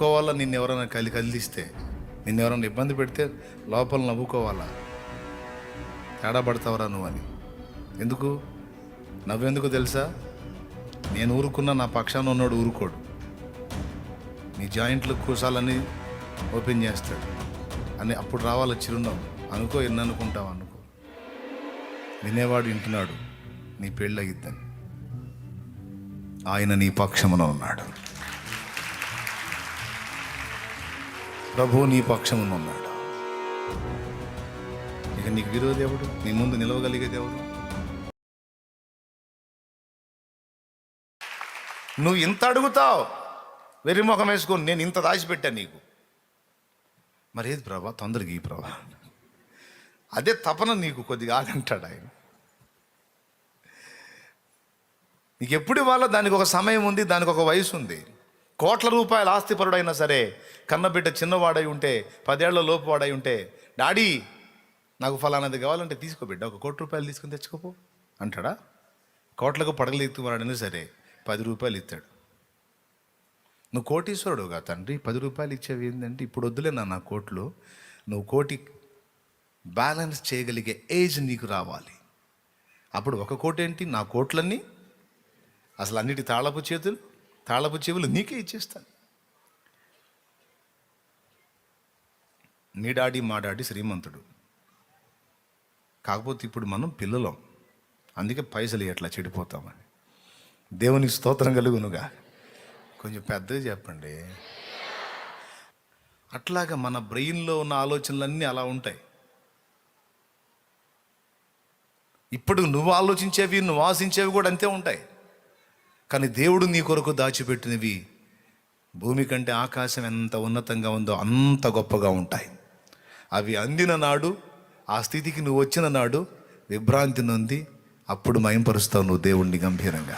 నవ్వుకోవాలా, నిన్ను ఎవరైనా కదిలిస్తే, నిన్ను ఎవరైనా ఇబ్బంది పెడితే లోపల నవ్వుకోవాలా. తేడా పడతావరా నువ్వు అని. ఎందుకు నవ్వెందుకు తెలుసా? నేను ఊరుకున్నా, నా పక్షాన ఉన్నాడు ఊరుకోడు. నీ జాయింట్లు కూసాలని ఓపెన్ చేస్తాడు అని అప్పుడు రావాలి చిరునవ్వు. అనుకో, ఎన్ని అనుకుంటావు అనుకో. వినేవాడు వింటున్నాడు, నీ పెళ్ళి అయ్యిద్దని. ఆయన నీ పక్షమున ఉన్నాడు. ప్రభు నీ పక్షమున ఉన్నాడు. ఇక నీకు విరోధి ఎవడు? నీ ముందు నిలవగలిగేది ఎవడు? నువ్వు ఇంత అడుగుతావు, వెర్రిముఖం వేసుకొని, నేను ఇంత దాచిపెట్టాను నీకు. మరేది ప్రభా, తొందరగా ఈ ప్రభా, అదే తపన నీకు కొద్దిగా ఆగంటాడు ఆయన. నీకు ఎప్పుడు ఇవ్వాలో దానికి ఒక సమయం ఉంది, దానికి ఒక వయసు ఉంది. కోట్ల రూపాయల ఆస్తిపరుడైనా సరే, కన్నబిడ్డ చిన్నవాడై ఉంటే, 10 ఏళ్ల లోపు వాడై ఉంటే, డాడీ నాకు ఫలానాది కావాలంటే తీసుకోబిడ్డ, 1 కోటి రూపాయలు తీసుకుని తెచ్చుకోపో అంటాడా? కోట్లకు పడగలు ఎత్తుకున్నాడని సరే 10 రూపాయలు ఇస్తాడు. నువ్వు కోటీశ్వరుడుగా తండ్రి, 10 రూపాయలు ఇచ్చేవి ఏంటంటే, ఇప్పుడు వద్దులే నా కోట్లు, నువ్వు కోటి బ్యాలెన్స్ చేయగలిగే ఏజ్ నీకు రావాలి. అప్పుడు 1 కోటి ఏంటి, నా కోట్లన్నీ అసలు అన్నిటి తాళపు చెవులు నీకే ఇచ్చేస్తాను. మీ డాడీ మా డాడీ శ్రీమంతుడు, కాకపోతే ఇప్పుడు మనం పిల్లలం, అందుకే పైసలు ఎట్లా చెడిపోతామని. దేవునికి స్తోత్రం కలుగునుగా. కొంచెం పెద్దగా చెప్పండి. అట్లాగా మన బ్రెయిన్లో ఉన్న ఆలోచనలన్నీ అలా ఉంటాయి. ఇప్పుడు నువ్వు ఆలోచించేవి, నువ్వు ఆశించేవి కూడా అంతే ఉంటాయి. కానీ దేవుడు నీ కొరకు దాచిపెట్టినవి భూమి కంటే ఆకాశం ఎంత ఉన్నతంగా ఉందో అంత గొప్పగా ఉంటాయి. అవి అందిన నాడు, ఆ స్థితికి నువ్వు వచ్చిన నాడు విభ్రాంతి నొంది అప్పుడు మయంపరుస్తావు నువ్వు దేవుణ్ణి గంభీరంగా.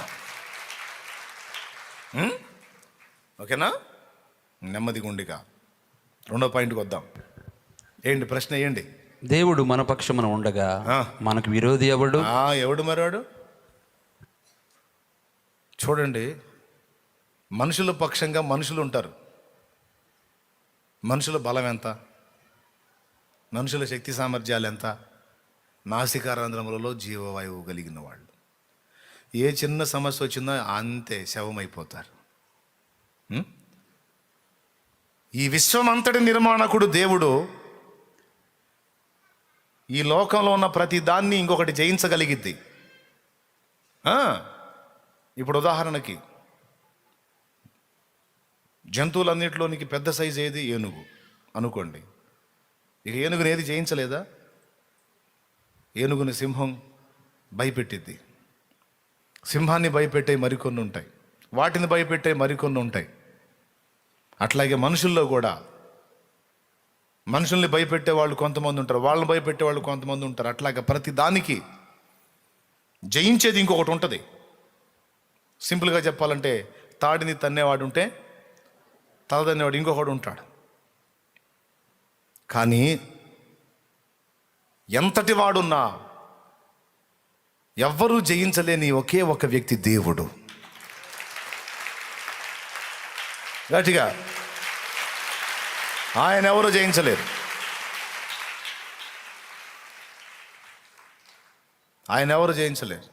ఓకేనా? నెమ్మదిగా ఉండిగా 2వ పాయింట్కి వద్దాం. ఏంటి ప్రశ్న? ఏంటి? దేవుడు మన పక్షమున ఉండగా మనకు విరోధి ఎవడు? ఎవడు మరాడు? చూడండి, మనుషుల పక్షంగా మనుషులు ఉంటారు. మనుషుల బలం ఎంత, మనుషుల శక్తి సామర్థ్యాలు ఎంత, నాసికారంధ్రములలో జీవవాయువు కలిగిన వాళ్ళు. ఏ చిన్న సమస్య వచ్చిందో అంతే శవమైపోతారు. ఈ విశ్వమంతటి నిర్మాణకుడు దేవుడు ఈ లోకంలో ఉన్న ప్రతి దాన్ని ఇంకొకటి జయించగలిగిద్ది. ఇప్పుడు ఉదాహరణకి జంతువులన్నిటిలోనికి పెద్ద సైజు ఏది? ఏనుగు అనుకోండి. ఇక ఏనుగుని ఏది జయించలేదా? ఏనుగుని సింహం భయపెట్టిద్ది. సింహాన్ని భయపెట్టే మరికొన్ని ఉంటాయి, వాటిని భయపెట్టే మరికొన్ని ఉంటాయి. అట్లాగే మనుషుల్లో కూడా మనుషుల్ని భయపెట్టే వాళ్ళు కొంతమంది ఉంటారు, వాళ్ళని భయపెట్టే వాళ్ళు కొంతమంది ఉంటారు. అట్లాగే ప్రతి దానికి జయించేది ఇంకొకటి ఉంటుంది. సింపుల్గా చెప్పాలంటే, తాడిని తన్నేవాడు ఉంటే తల తన్నేవాడు ఇంకొకడు ఉంటాడు. కానీ ఎంతటి వాడున్నా ఎవ్వరూ జయించలేని ఒకే ఒక వ్యక్తి దేవుడు. గట్టిగా, ఆయన ఎవరు జయించలేరు. ఆయన ఎవరు జయించలేరు.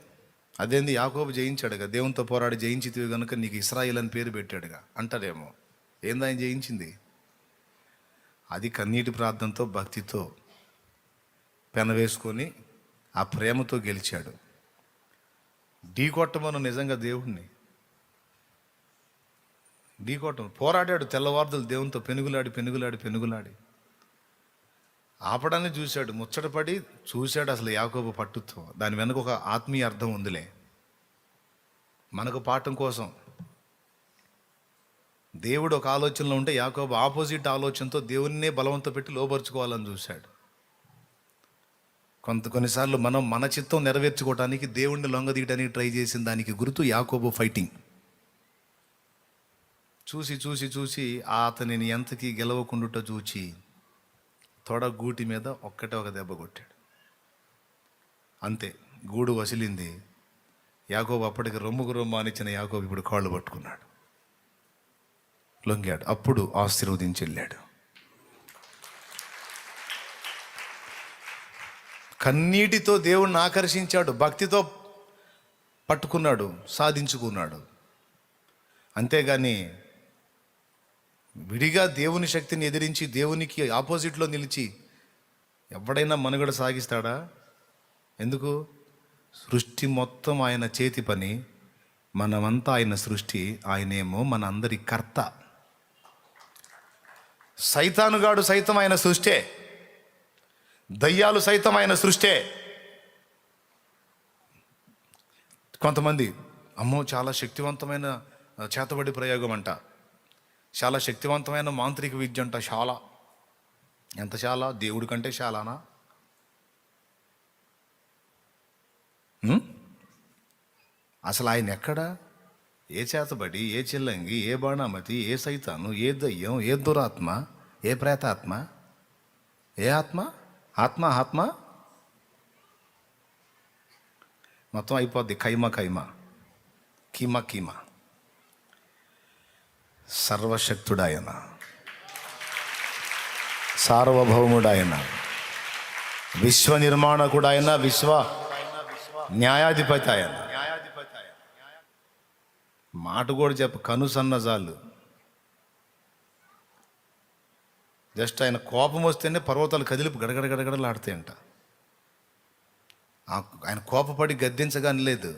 అదేంది, యాకోబు జయించాడుగా, దేవునితో పోరాడి జయించితివి కనుక నీకు ఇశ్రాయేల్ అని పేరు పెట్టాడుగా అంటారేమో. ఏంది ఆయన జయించింది? అది కన్నీటి ప్రార్థనతో, భక్తితో పెనవేసుకొని ఆ ప్రేమతో గెలిచాడు. ఢీకొట్టమను నిజంగా దేవుణ్ణి ఢీకొట్టమను. పోరాడాడు తెల్లవార్దులు దేవునితో, పెనుగులాడి ఆపడాన్ని చూశాడు, ముచ్చటపడి చూశాడు అసలు యాకోబు పట్టుతో. దాని వెనక ఒక ఆత్మీయ అర్థం ఉందిలే, మనకు పాఠం కోసం. దేవుడు ఒక ఆలోచనలో ఉంటే యాకోబు ఆపోజిట్ ఆలోచనతో దేవునినే బలవంతం పెట్టి లోపరుచుకోవాలని చూశాడు. కొన్నిసార్లు మనం మన చిత్తం నెరవేర్చుకోవడానికి దేవుణ్ణి లొంగదీయడానికి ట్రై చేసిన దానికి గుర్తు యాకోబు ఫైటింగ్. చూసి అతనిని ఎంతకి గెలవకుండుట చూచి తొడ గూటి మీద ఒక్కటే ఒక దెబ్బ కొట్టాడు. అంతే, గూడు వసిలింది. యాకోబు అప్పటికి రొమ్ముకు రొమ్ము అనిచ్చిన యాకోబు ఇప్పుడు కాళ్ళు పట్టుకున్నాడు. లొంగాడు. అప్పుడు ఆశీర్వదించి వెళ్ళాడు. కన్నీటితో దేవుణ్ణి ఆకర్షించాడు, భక్తితో పట్టుకున్నాడు, సాధించుకున్నాడు. అంతేగాని విడిగా దేవుని శక్తిని ఎదిరించి దేవునికి ఆపోజిట్లో నిలిచి ఎవడైనా మనుగడ సాగిస్తాడా? ఎందుకు? సృష్టి మొత్తం ఆయన చేతి పని, మనమంతా ఆయన సృష్టి, ఆయనేమో మన అందరి కర్త. సైతానుగాడు సైతం ఆయన సృష్టే, దయ్యాలు సైతం ఆయన సృష్టే. కొంతమంది అమ్మో చాలా శక్తివంతమైన చేతబడి ప్రయోగం అంట, చాలా శక్తివంతమైన మాంత్రిక విద్య అంట. చాలా, ఎంత చాలా? దేవుడి కంటే చాలానా? అసలు ఆయన ఎక్కడా? ఏ చేతబడి, ఏ చిల్లంగి, ఏ బాణామతి, ఏ సైతాను, ఏ దయ్యం, ఏ దురాత్మ, ఏ ప్రేతాత్మ, ఏ ఆత్మ? ఆత్మ మొత్తం అయిపోద్ది. కైమా కీమా. సర్వశక్తుడాయన, సార్వభౌముడాయన, విశ్వ నిర్మాణకుడాయన, విశ్వ న్యాయాధిపతి ఆయన. మాట కూడా కనుసన్నజాలు. జస్ట్ ఆయన కోపం వస్తేనే పర్వతాలు కదిలిపి గడగడలాడతాయంట. ఆయన కోపపడి గద్దించగాని లేదు.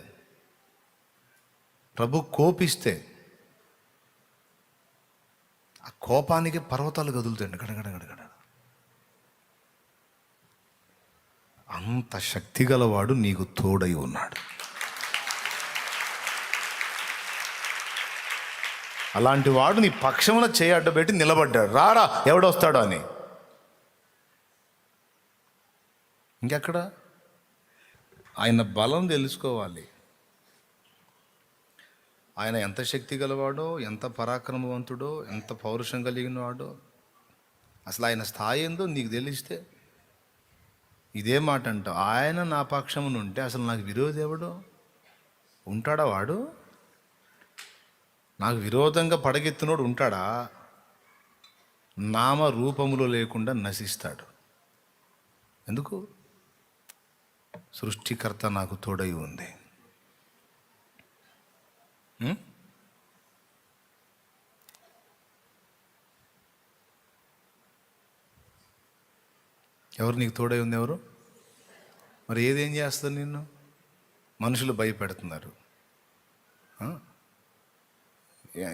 ప్రభు కోపిస్తే ఆ కోపానికి పర్వతాలు కదులుతాయండి గడగడ. అంత శక్తి గలవాడు నీకు తోడై ఉన్నాడు. అలాంటి వాడు నీ పక్షమున చేయి అడ్డబెట్టి నిలబడ్డాడు. రారా ఎవడొస్తాడో అని. ఇంకెక్కడ? ఆయన బలం తెలుసుకోవాలి. ఆయన ఎంత శక్తి గలవాడో, ఎంత పరాక్రమవంతుడో, ఎంత పౌరుషం కలిగిన వాడో, అసలు ఆయన స్థాయి ఏందో నీకు తెలిస్తే ఇదే మాట అంటావు. ఆయన నా పక్షమున ఉంటే అసలు నాకు విరోధి ఎవడో ఉంటాడా? వాడు నాకు విరోధంగా పడగెత్తినోడు ఉంటాడా? నామ రూపములో లేకుండా నశిస్తాడు. ఎందుకు? సృష్టికర్త నాకు తోడై ఉంది. ఎవరు నీకు తోడై ఉంది? ఎవరు? మరి ఏదేం చేస్తుంది నిన్ను? మనుషులు భయపెడుతున్నారు.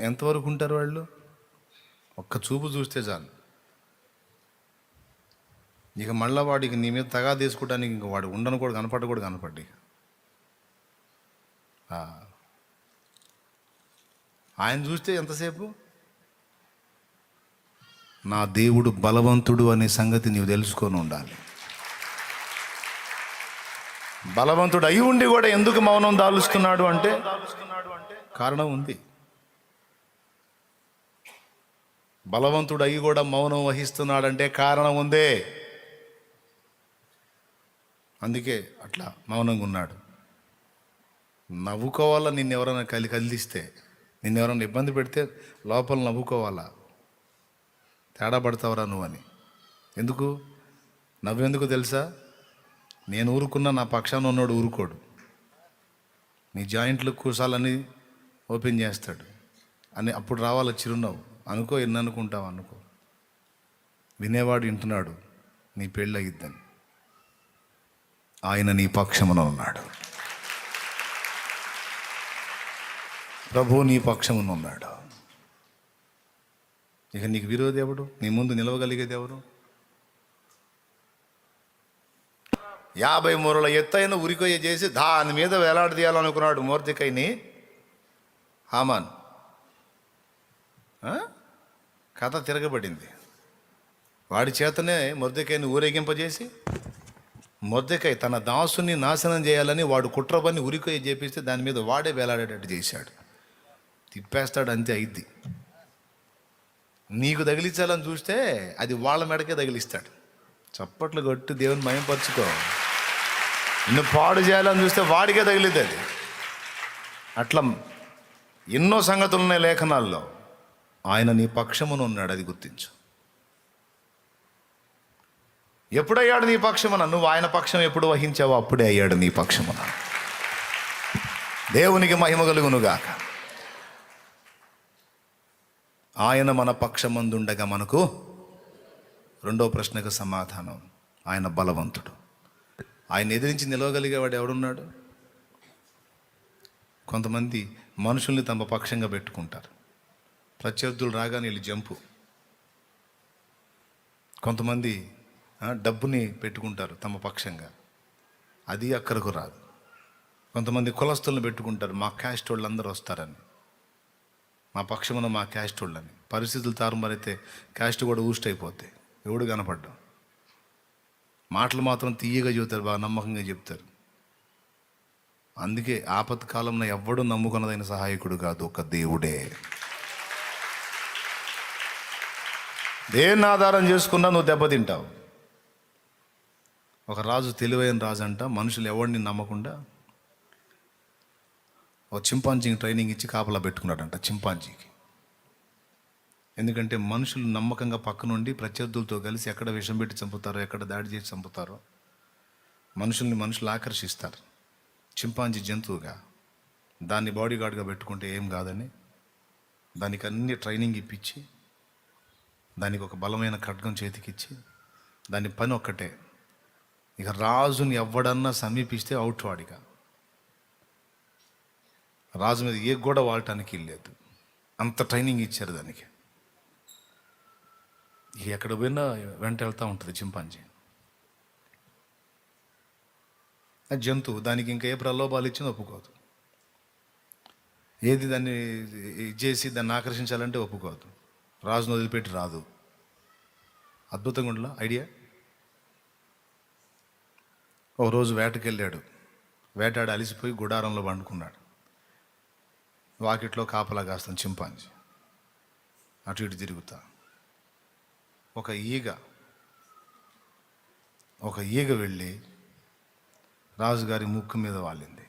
ఎంతవరకు ఉంటారు వాళ్ళు? ఒక్క చూపు చూస్తే చాలు. ఇక మళ్ళీ వాడికి నీ మీద తగా తీసుకోవడానికి ఇంక వాడు ఉండను కూడా కనపడ్డి. ఆయన చూస్తే ఎంతసేపు నా దేవుడు బలవంతుడు అనే సంగతి నీవు తెలుసుకొని ఉండాలి. బలవంతుడు అయి ఉండి కూడా ఎందుకు మౌనం దాలుస్తున్నాడు అంటే కారణం ఉంది. బలవంతుడు అయి కూడా మౌనం వహిస్తున్నాడంటే కారణం ఉందే. అందుకే అట్లా మౌనంగా ఉన్నాడు. నవ్వుకోవాలా, నిన్నెవరైనా కదిలిస్తే, నిన్నెవరైనా ఇబ్బంది పెడితే లోపల నవ్వుకోవాలా. తేడా పడతావరా నువ్వు అని. ఎందుకు నవ్వెందుకు తెలుసా? నేను ఊరుకున్నా, నా పక్షాన ఉన్నాడు ఊరుకోడు. నీ జాయింట్లు కూసాలని ఓపెన్ చేస్తాడు అని అప్పుడు రావాల చిరునవ్వు. అనుకో, ఎన్ని అనుకుంటావు అనుకో. వినేవాడు వింటున్నాడు, నీ పెళ్ళి అయ్యిద్దని. ఆయన నీ పక్షమున ఉన్నాడు. ప్రభు నీ పక్షమున ఉన్నాడు. ఇక నీకు విరోధి ఎవడు? నీ ముందు నిలవగలిగేది ఎవరు? 50 మూరల ఎత్తైన ఉరికొయ్య చేసి దాని మీద వేలాడదీయాలనుకున్నాడు మొర్దెకైని హామాన్. కథ తిరగబడింది. వాడి చేతనే మొర్దెకైని ఊరేగింపజేసి, మొర్దెకై తన దాసుని నాశనం చేయాలని వాడు కుట్రపని ఉరికొయ్య చేపిస్తే దాని మీద వాడే వేలాడేటట్టు చేశాడు. తిప్పేస్తాడు, అంతే అయిద్ది. నీకు తగిలించాలని చూస్తే అది వాళ్ళ మెడకే తగిలిస్తాడు. చప్పట్లు కొట్టు దేవుని మయంపరుచుకో. నిన్ను పాడు చేయాలని చూస్తే వాడికే తగిలిద్ది అది. అట్లా ఎన్నో సంగతులు ఉన్నాయి లేఖనాల్లో. ఆయన నీ పక్షమున ఉన్నాడు, అది గుర్తించు. ఎప్పుడయ్యాడు నీ పక్షమున? నువ్వు ఆయన పక్షం ఎప్పుడు వహించావో అప్పుడే అయ్యాడు నీ పక్షమున. దేవునికి మహిమ కలుగునుగాక. ఆయన మన పక్షమందుండగా మనకు, రెండో ప్రశ్నకు సమాధానం, ఆయన బలవంతుడు. ఆయన ఎదిరించి నిలవగలిగేవాడు ఎవడున్నాడు? కొంతమంది మనుషుల్ని తమ పక్షంగా పెట్టుకుంటారు, ప్రత్యర్థులు రాగానే వీళ్ళు జంపు. కొంతమంది డబ్బుని పెట్టుకుంటారు తమ పక్షంగా, అది అక్కడకు రాదు. కొంతమంది కులస్తులను పెట్టుకుంటారు, మా క్యాస్ట్ వాళ్ళు అందరూ వస్తారని, మా పక్షమున మా క్యాస్ట్ వాళ్ళని. పరిస్థితులు తారుమారైతే క్యాస్ట్ కూడా ఊస్ట్ అయిపోతాయి, ఎవడు కనపడ్డాం. మాటలు మాత్రం తీయగా చెబుతారు, బాగా నమ్మకంగా చెప్తారు. అందుకే ఆపత్కాలంలో ఎవ్వడూ నమ్ముకున్నదైన సహాయకుడు కాదు, ఒక దేవుడే. దేన్ని ఆధారం చేసుకున్నా నువ్వు దెబ్బతింటావు. ఒక రాజు, తెలివైన రాజు అంట, మనుషులు ఎవరిని నమ్మకుండా ఒక చింపాంజీకి ట్రైనింగ్ ఇచ్చి కాపలా పెట్టుకున్నాడంట, చింపాంజీకి. ఎందుకంటే మనుషులు నమ్మకంగా పక్క నుండి ప్రత్యర్థులతో కలిసి ఎక్కడ విషం పెట్టి చంపుతారో, ఎక్కడ దాడి చేసి చంపుతారో, మనుషులు ఆకర్షిస్తారు. చింపాంజీ జంతువుగా, దాన్ని బాడీ గార్డ్గా పెట్టుకుంటే ఏం కాదని దానికి అన్ని ట్రైనింగ్ ఇప్పించి, దానికి ఒక బలమైన ఖడ్గం చేతికిచ్చి, దాని పని ఒక్కటే, ఇక రాజుని ఎవడన్నా సమీపిస్తే అవుట్ వాడిగా. రాజు మీద ఏ గోడ వాడటానికి లేదు, అంత ట్రైనింగ్ ఇచ్చారు దానికి. ఎక్కడ పోయినా వెంట వెళ్తూ ఉంటుంది చింపాంజీ. అది జంతువు, దానికి ఇంకా ఏ ప్రలోభాలు ఇచ్చినా ఒప్పుకోదు. ఏది దాన్ని ఇచ్చేసి దాన్ని ఆకర్షించాలంటే ఒప్పుకోదు. రాజును వదిలిపెట్టి రాదు. అద్భుతంగా ఉండలా ఐడియా. ఒక రోజు వేటకెళ్ళాడు, వేటాడి అలిసిపోయి గుడారంలో పండుకున్నాడు. వాకిట్లో కాపలా కాస్తాను చింపాంజీ, అటు ఇటు తిరుగుతా. ఒక ఈగ వెళ్ళి రాజుగారి ముక్కు మీద వాలింది.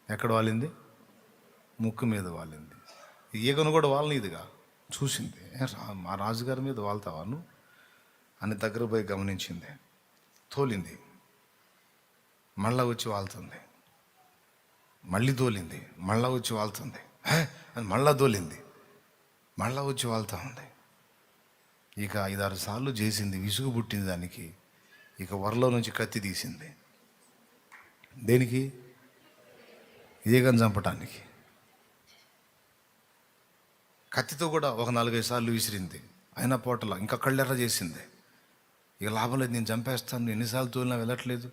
ఎక్కడ వాలింది? ముక్కు మీద వాలింది. ఈగను కూడా వాలనీదిగా చూసింది. మా రాజుగారి మీద వాళ్తావా నువ్వు అని దగ్గర పోయి గమనించింది. తోలింది, మళ్ళా వచ్చి వాళ్తుంది. మళ్ళీ తోలింది, మళ్ళా వచ్చి వాళ్తుంది. అని మళ్ళా తోలింది, మళ్ళా వచ్చి వాళ్తా ఉంది. ఇక 5-6 సార్లు చేసింది, విసుగు పుట్టింది దానికి. ఇక వరలో నుంచి కత్తి తీసింది. దేనికి? ఈగను చంపటానికి. కత్తితో కూడా ఒక 4-5 సార్లు విసిరింది, అయినా పోటల. ఇంకా కళ్ళెర్ర చేసింది. ఇక లాభం లేదు, నేను చంపేస్తాను, ఎన్నిసార్లు తోలినా వెళ్ళట్లేదు,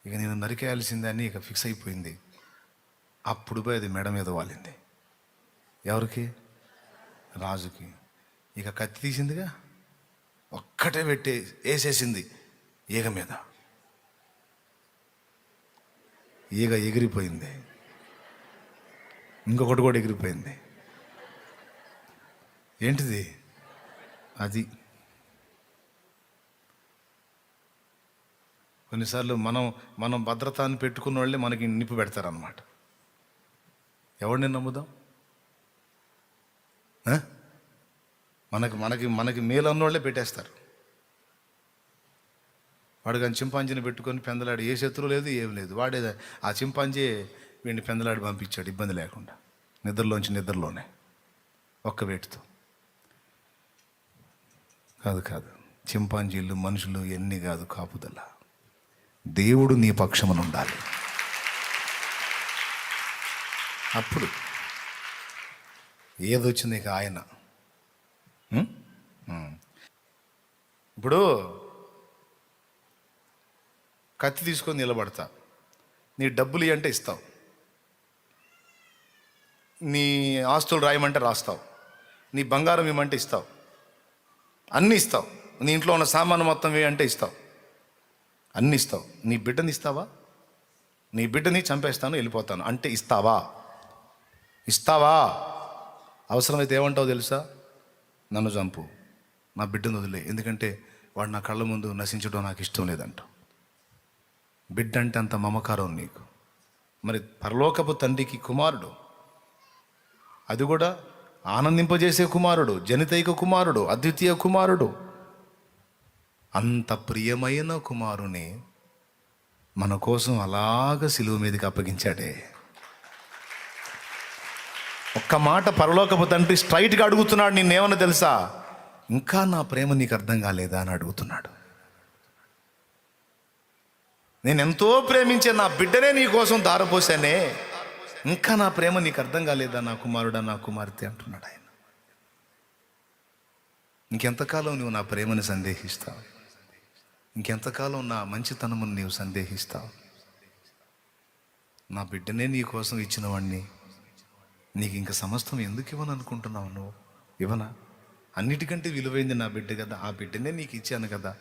ఇక నేను నరికేయాల్సిందే అని ఇక ఫిక్స్ అయిపోయింది. అప్పుడు పోయి అది మెడ మీద వాలింది. ఎవరికి? రాజుకి. ఇక కత్తి తీసిందిగా, ఒక్కటే వేసేసింది ఈగ మీద. ఈగ ఎగిరిపోయింది, ఇంకొకటి కూడా ఎగిరిపోయింది. ఏంటిది? అది. కొన్నిసార్లు మనం భద్రత అని పెట్టుకున్న వాళ్ళే మనకి నిప్పు పెడతారన్నమాట. ఎవరిని నమ్ముదాం? మనకి మేలు అన్నోళ్ళే పెట్టేస్తారు. వాడు కానీ చింపాంజీని పెట్టుకొని పెందలాడి, ఏ శత్రువు లేదు, ఏం లేదు. వాడే ఆ చింపాంజీ వీడిని పెందలాడి పంపించాడు, ఇబ్బంది లేకుండా, నిద్రలోనే ఒక్క వేటుతో. కాదు, చింపాంజీలు మనుషులు ఎన్ని కాదు, కాపుదల. దేవుడు నీ పక్షమున ఉండాలి. అప్పుడు ఏదొచ్చింది ఇక ఆయన. ఇప్పుడు కత్తి తీసుకొని నిలబడతా, నీ డబ్బులు ఇవ్వంటే ఇస్తావు, నీ ఆస్తులు రాయమంటే రాస్తావు, నీ బంగారం ఇవ్వమంటే ఇస్తావు, అన్నీ ఇస్తావు. నీ ఇంట్లో ఉన్న సామాను మొత్తం అంటే ఇస్తావు, అన్నీ ఇస్తావు. నీ బిడ్డని ఇస్తావా? నీ బిడ్డని చంపేస్తాను, వెళ్ళిపోతాను అంటే ఇస్తావా? అవసరమైతే ఏమంటావు తెలుసా? నన్ను చంపు, నా బిడ్డను వదిలే, ఎందుకంటే వాడు నా కళ్ళ ముందు నశించడం నాకు ఇష్టం లేదంటావు. బిడ్డ అంటే అంత మమకారం నీకు. మరి పరలోకపు తండ్రికి కుమారుడు, అది కూడా ఆనందింపజేసే కుమారుడు, జనితైక కుమారుడు, అద్వితీయ కుమారుడు, అంత ప్రియమైన కుమారుని మన కోసం అలాగ సిలువ మీదకి అప్పగించాడే. ఒక్క మాట పరలోకపు తండ్రి స్ట్రైట్గా అడుగుతున్నాడు, నిన్నేమన్నా తెలుసా? ఇంకా నా ప్రేమ నీకు అర్థం కాలేదా అని అడుగుతున్నాడు. నేను ఎంతో ప్రేమించే నా బిడ్డనే నీ కోసం దారపోసానే, ఇంకా నా ప్రేమ నీకు అర్థం కాలేదా నా కుమారుడా, నా కుమార్తె అంటున్నాడు ఆయన. ఇంకెంతకాలం నువ్వు నా ప్రేమని సందేహిస్తావు? ఇంకెంతకాలం నా మంచితనమును నీవు సందేహిస్తావు? నా బిడ్డనే నీ కోసం ఇచ్చిన వాడిని నీకు ఇంక సమస్తం ఎందుకు ఇవ్వను అనుకుంటున్నావు? నువ్వు ఇవ్వనా? అన్నిటికంటే విలువైంది నా బిడ్డ కదా, ఆ బిడ్డనే నీకు ఇచ్చాను కదా.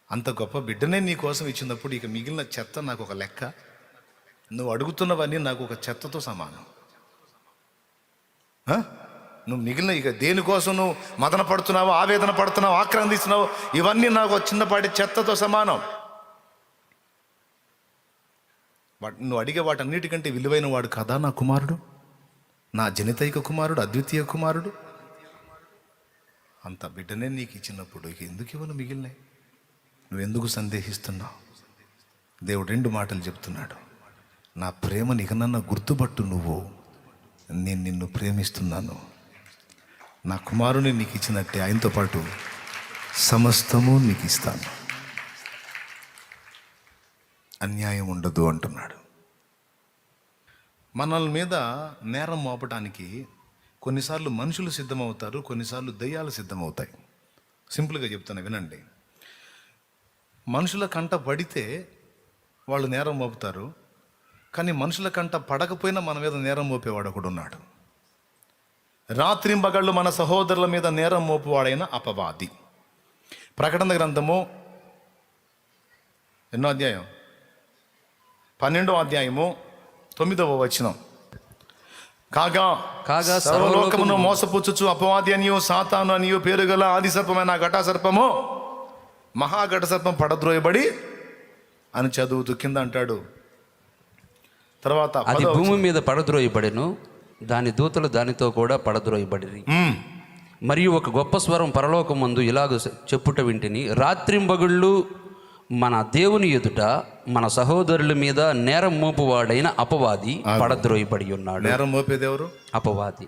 అంత గొప్ప బిడ్డనే నీ కోసం ఇచ్చినప్పుడు ఇక మిగిలిన చెత్త నాకు ఒక లెక్క. నువ్వు అడుగుతున్నవన్నీ నాకు ఒక చెత్తతో సమానం. నువ్వు మిగిలిన ఇక దేనికోసం నువ్వు మదన పడుతున్నావు, ఆవేదన పడుతున్నావు, ఆక్రందిస్తున్నావు, ఇవన్నీ నాకు ఒక చిన్నపాటి చెత్తతో సమానం. నువ్వు అడిగే వాటన్నిటికంటే విలువైన వాడు కదా నా కుమారుడు, నా జనితైక కుమారుడు, అద్వితీయ కుమారుడు. అంత బిడ్డనే నీకు ఇచ్చినప్పుడు ఇక ఎందుకు ఇవ్వను మిగిలినాయి? నువ్వెందుకు సందేహిస్తున్నావు? దేవుడు 2 మాటలు చెప్తున్నాడు. నా ప్రేమని ఇక నన్ను గుర్తుపట్టు, నువ్వు నేను నిన్ను ప్రేమిస్తున్నాను. నా కుమారుని నీకు ఇచ్చినట్టే ఆయనతో పాటు సమస్తము నీకు ఇస్తాను, అన్యాయం ఉండదు అంటున్నాడు. మనల మీద నేరం మోపడానికి కొన్నిసార్లు మనుషులు సిద్ధమవుతారు, కొన్నిసార్లు దయ్యాలు సిద్ధమవుతాయి. సింపుల్గా చెప్తాను వినండి. మనుషుల కంట పడితే వాళ్ళు నేరం మోపుతారు, కానీ మనుషుల కంట పడకపోయినా మన మీద నేరం మోపేవాడు ఒకడు ఉన్నాడు. రాత్రింబగళ్ళు మన సహోదరుల మీద నేరం మోపువాడైన అపవాది. ప్రకటన గ్రంథము ఎన్నో అధ్యాయం? 12వ అధ్యాయము 9వ వచనం. కాగా సర్వలోకమును మోసపుచ్చుచు అపవాది అనియో సాతాను అనియో పేరు గల ఆది సర్పమైన ఘట సర్పము మహాఘట సర్పం పడద్రోయబడి అని చదువుతూ కింద అంటాడు. తర్వాత అది భూమి మీద పడద్రోయబడెను, దాని దూతలు దానితో కూడా పడద్రోయబడిరి. మరియు ఒక గొప్ప స్వరం పరలోకమందు ఇలాగ చెప్పుట వింటిని, రాత్రింబగళ్ళు మన దేవుని ఎదుట మన సహోదరుల మీద నేరం మోపువాడైన అపవాది పడద్రోయబడి ఉన్నాడు. నేరం మోపేది ఎవరు? అపవాది.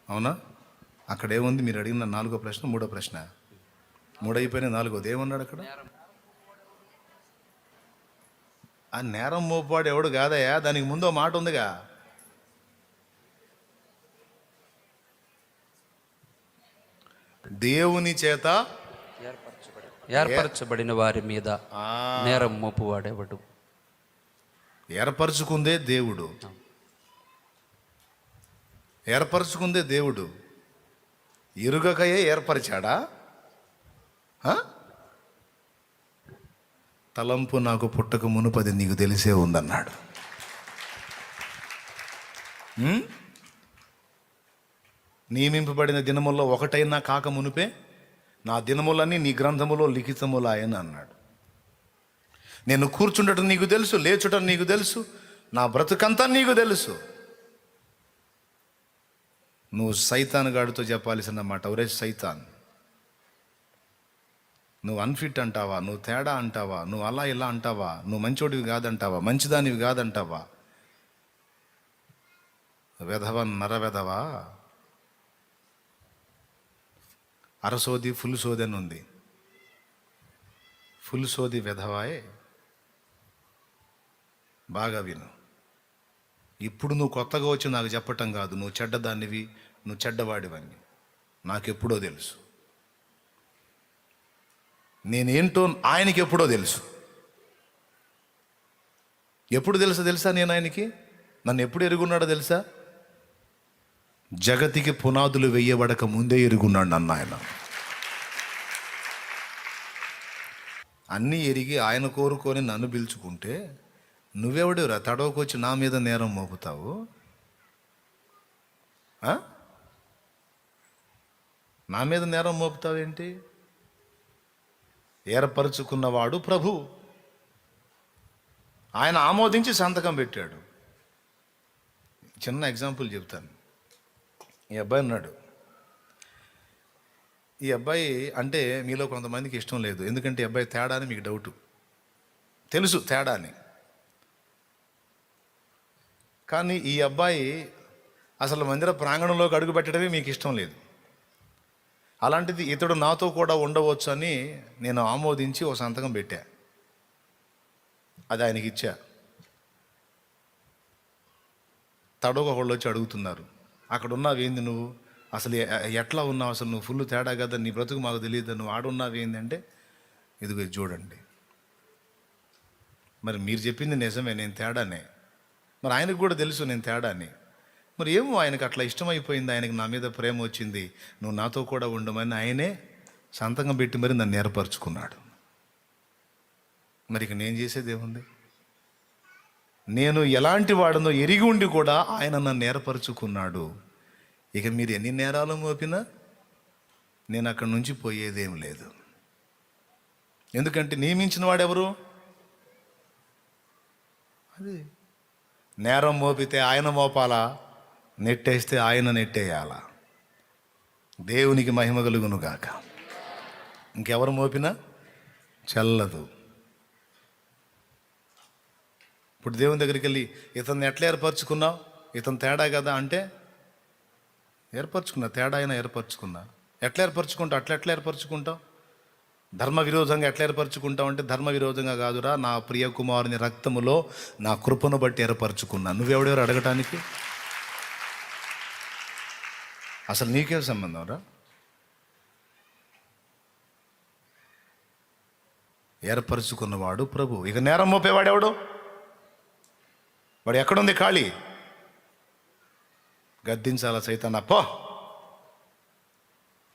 అవునా? అక్కడ ఏముంది? మీరు అడిగిన 4వ ప్రశ్న 3వ ప్రశ్న. 3 అయిపోయిన 4వది ఏమన్నాడు అక్కడ? ఆ నేరం మోపువాడు ఎవడు కాదయా, దానికి ముందో మాట ఉందిగా. దేవుని చేత ఏర్పరచబడిన వారి మీద నేరం మోపువాడెవడు? ఏర్పరచుకుందే దేవుడు, ఏర్పరచుకుందే దేవుడు. ఎరుగకయే ఏర్పరిచాడా? తలంపు నాకు పుట్టక మునుపది నీకు తెలిసే ఉందన్నాడు. నియమింపబడిన దినముల్లో ఒకటైనా కాక మునుపే నా దినములన్నీ నీ గ్రంథములో లిఖితములాయని అన్నాడు. నేను కూర్చుండటం నీకు తెలుసు, లేచుటం నీకు తెలుసు, నా బ్రతుకంతా నీకు తెలుసు. నువ్వు సైతాన్ గాడితో చెప్పాల్సిన మాట, ఒరే సైతాన్, నువ్వు అన్ఫిట్ అంటావా, నువ్వు తేడా అంటావా, నువ్వు అలా ఇలా అంటావా, నువ్వు మంచోడివి కాదంటావా, మంచిదానివి కాదంటావా, వెధవ నరవెధవా, అరసోది ఫుల్ సోది అని ఉంది. ఫుల్ సోది వెధవాయే. బాగా విను. ఇప్పుడు నువ్వు కొత్తగా వచ్చి నాకు చెప్పటం కాదు, నువ్వు చెడ్డదానివి, నువ్వు చెడ్డవాడివని నాకెప్పుడో తెలుసు. నేనేంటో ఆయనకి ఎప్పుడో తెలుసు. ఎప్పుడు తెలుసా నేను ఆయనకి? నన్ను ఎప్పుడు ఎరుగున్నాడో తెలుసా? జగతికి పునాదులు వెయ్యబడక ముందే ఎరుగున్నాడు నన్ను ఆయన. అన్నీ ఎరిగి ఆయన కోరుకొని నన్ను పిలుచుకుంటే నువ్వెవడురా తడవకొచ్చి నా మీద నేరం మోపుతావు? నా మీద నేరం మోపుతావేంటి? ఏర్పరచుకున్నవాడు ప్రభు. ఆయన ఆమోదించి సంతకం పెట్టాడు. చిన్న ఎగ్జాంపుల్ చెప్తాను. ఈ అబ్బాయి ఉన్నాడు. ఈ అబ్బాయి అంటే మీలో కొంతమందికి ఇష్టం లేదు. ఎందుకంటే ఈ అబ్బాయి తేడా అని మీకు డౌటు. తెలుసు తేడా అని. కానీ ఈ అబ్బాయి అసలు మందిర ప్రాంగణంలోకి అడుగు పెట్టడమే మీకు ఇష్టం లేదు. అలాంటిది ఇతడు నాతో కూడా ఉండవచ్చు అని నేను ఆమోదించి ఒక సంతకం పెట్టా. అది ఆయనకి ఇచ్చా. తడవ ఒకళ్ళు వచ్చి అడుగుతున్నారు, అక్కడ ఉన్నావేంది నువ్వు, అసలు ఎట్లా ఉన్నావు, అసలు నువ్వు ఫుల్ తేడా కదా, నీ బ్రతుకు మాకు తెలియదు, నువ్వు ఆడున్నావేంది అంటే, ఇదిగో చూడండి. మరి మీరు చెప్పింది నిజమే, నేను తేడానే. మరి ఆయనకు కూడా తెలుసు నేను తేడాని. మరి ఏమో ఆయనకు అట్లా ఇష్టమైపోయింది, ఆయనకు నా మీద ప్రేమ వచ్చింది, నువ్వు నాతో కూడా ఉండమని ఆయనే సంతకం పెట్టి మరి నన్ను ఏర్పరచుకున్నాడు. మరి ఇక నేను చేసేది ఏముంది? నేను ఎలాంటి వాడనో ఎరిగి ఉండి కూడా ఆయన నన్ను ఏర్పరచుకున్నాడు. ఇక మీరు ఎన్ని నేరాలు మోపినా నేను అక్కడి నుంచి పోయేదేం లేదు. ఎందుకంటే నియమించిన వాడెవరు? అది నేరం మోపితే ఆయన మోపాలా, నెట్టేస్తే ఆయన నెట్టేయాలా. దేవునికి మహిమ కలుగును గాక. ఇంకెవరు మోపినా చెల్లదు. ఇప్పుడు దేవుని దగ్గరికి వెళ్ళి ఇతన్ని ఎట్లా ఏర్పరచుకున్నావు, ఇతను తేడా కదా అంటే, ఏర్పరచుకున్నా, తేడా అయినా ఏర్పరచుకున్నా. ఎట్లా ఏర్పరచుకుంటావు? ఎట్లా ఏర్పరచుకుంటావు? ధర్మ విరోధంగా ఎట్లా ఏర్పరచుకుంటావు అంటే, ధర్మ విరోధంగా కాదురా, నా ప్రియ కుమారుని రక్తములో నా కృపను బట్టి ఏర్పరచుకున్నా. నువ్వెవడెవరు అడగటానికి? అసలు నీకేం సంబంధం రా? ఏర్పరచుకున్నవాడు ప్రభు. ఇక నేరం మోపేవాడెవడు? వాడు ఎక్కడుంది ఖాళీ? గద్దించాల సైతాన్, అప్పో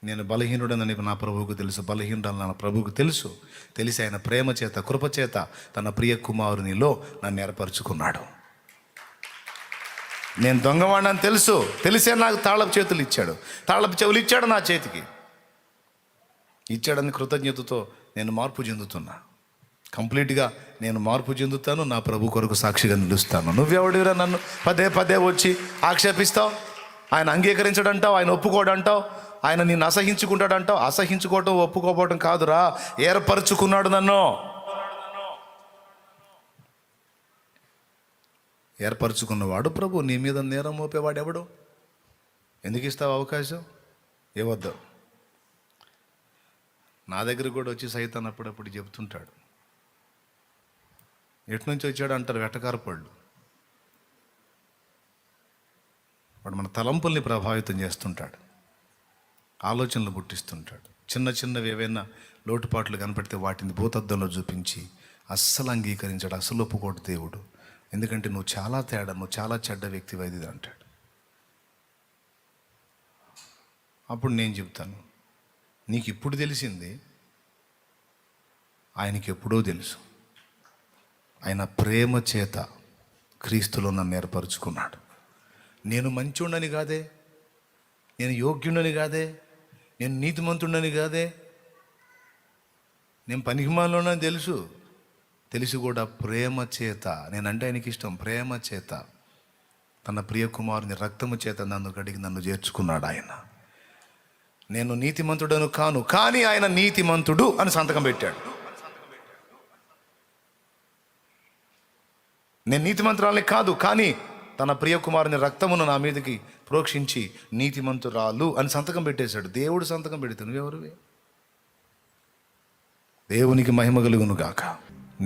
నేను బలహీనుడని నా ప్రభువుకు తెలుసు, బలహీనుడని నా ప్రభువుకు తెలుసు. తెలిసి ఆయన ప్రేమ చేత, కృప చేత తన ప్రియ కుమారునిలో నన్ను ఏర్పరచుకున్నాడు. నేను దొంగవాడిని తెలుసు, తెలిసే నాకు తాళపు చేతులు ఇచ్చాడు, తాళపు చెవులు ఇచ్చాడు నా చేతికి. ఇచ్చాడని కృతజ్ఞతతో నేను మార్పు చెందుతున్నా. కంప్లీట్గా నేను మార్పు చెందుతాను, నా ప్రభు కొరకు సాక్షిగా నిలుస్తాను. నువ్వెవడిరా నన్ను పదే పదే వచ్చి ఆక్షేపిస్తావు? ఆయన అంగీకరించడంటావు, ఆయన ఒప్పుకోడంటావు, ఆయన నిన్ను అసహించుకుంటాడంటావు. అసహించుకోవటం ఒప్పుకోవటం కాదురా, ఏర్పరచుకున్నాడు నన్ను. ఏర్పరచుకున్నవాడు ప్రభు. నీ మీద నేరం మోపేవాడు ఎవడు? ఎందుకు ఇస్తావు అవకాశం? ఇవ్వద్దు. నా దగ్గర కూడా వచ్చి సైతాన్ అప్పుడప్పుడు చెబుతుంటాడు. ఎటు నుంచి వచ్చాడు అంటారు వెటకారపళ్ళు. వాడు మన తలంపుల్ని ప్రభావితం చేస్తుంటాడు, ఆలోచనలు పుట్టిస్తుంటాడు. చిన్న చిన్నవి ఏవైనా లోటుపాట్లు కనపడితే వాటిని భూతద్దంలో చూపించి అస్సలు అంగీకరించాడు, అస్సలు ఒప్పుకోడు దేవుడు. ఎందుకంటే నువ్వు చాలా తేడా, నువ్వు చాలా చెడ్డ వ్యక్తివి అది అంటాడు. అప్పుడు నేను చెప్తాను, నీకు ఇప్పుడు తెలిసింది, ఆయనకి ఎప్పుడో తెలుసు. ఆయన ప్రేమ చేత క్రీస్తులో నన్ను ఏర్పరచుకున్నాడు. నేను మంచోడని కాదే, నేను యోగ్యుడని కాదే, నేను నీతిమంతుడని కాదే, నేను పనికిమాలినని తెలుసు. తెలిసి కూడా ప్రేమ చేత, నేనంటే ఆయనకి ఇష్టం, ప్రేమ చేత తన ప్రియ కుమారుని రక్తము చేత నన్ను కడిగి నన్ను చేర్చుకున్నాడు ఆయన. నేను నీతిమంతుడను కాను, కానీ ఆయన నీతిమంతుడు అని సంతకం పెట్టాడు. నేను నీతిమంతురాలని కాదు, కానీ తన ప్రియ కుమారుని రక్తమును నా మీదకి ప్రోక్షించి నీతిమంతురాలు అని సంతకం పెట్టేశాడు. దేవుడు సంతకం పెడితే నువ్వెవరివి? దేవునికి మహిమ కలుగును గాక.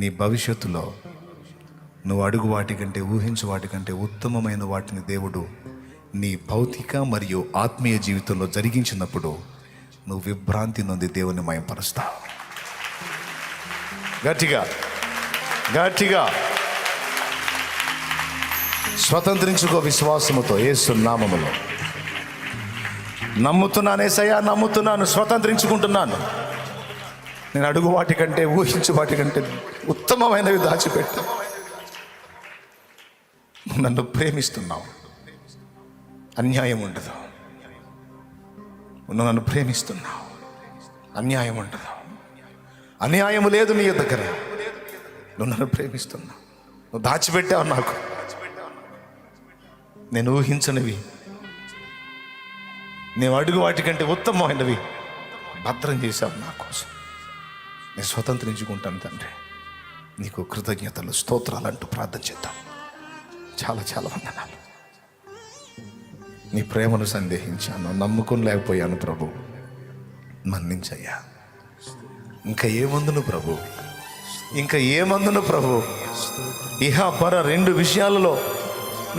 నీ భవిష్యత్తులో నువ్వు అడుగు వాటికంటే, ఊహించు వాటికంటే ఉత్తమమైన వాటిని దేవుడు నీ భౌతిక మరియు ఆత్మీయ జీవితంలో జరిగించినప్పుడు నువ్వు విభ్రాంతి నొంది దేవుని మహిమపరుస్తావు. గట్టిగా గట్టిగా స్వతంత్రించుకో విశ్వాసముతో, యేసు నామములో. నమ్ముతున్నాను యేసయ్యా, నమ్ముతున్నాను, స్వతంత్రించుకుంటున్నాను. నేను అడుగు వాటికంటే, ఊహించు వాటికంటే ఉత్తమమైనవి దాచిపెట్టు. నన్ను ప్రేమిస్తున్నావు, అన్యాయం ఉండదు. నువ్వు నన్ను ప్రేమిస్తున్నావు, అన్యాయం ఉండదు. అన్యాయము లేదు నీ దగ్గర. నువ్వు నన్ను ప్రేమిస్తున్నావు, నువ్వు దాచిపెట్టావు నాకు. నేను ఊహించనివి నేను అడుగు వాటికంటే ఉత్తమమైనవి భద్రం చేశావు నా కోసం. నేను స్వతంత్రించుకుంటాను తండ్రి. నీకు కృతజ్ఞతలు, స్తోత్రాలు అంటూ ప్రార్థన చేద్దాం. చాలా చాలా వందనాలు. నీ ప్రేమను సందేహించాను, నమ్ముకుని లేకపోయాను ప్రభు, మన్నించయ్యా. ఇంకా ఏమందును ప్రభు, ఇంకా ఏమందును ప్రభు. ఇహ పర 2 విషయాలలో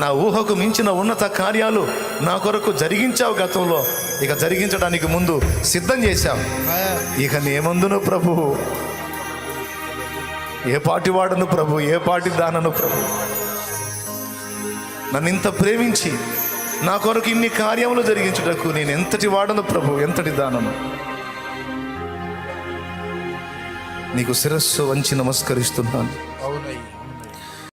నా ఊహకు మించిన ఉన్నత కార్యాలు నా కొరకు జరిగించావు గతంలో, ఇక జరిగించడానికి ముందు సిద్ధం చేశావు. ఇక నేమందును ప్రభు, ఏ పాటి వాడను ప్రభు, ఏ పాటి దానను ప్రభు. నన్ను ఇంత ప్రేమించి నా కొరకు ఇన్ని కార్యములు జరిగించుటకు నేను ఎంతటి వాడను ప్రభు, ఎంతటి దానను. నీకు శిరస్సు వంచి నమస్కరిస్తున్నాను.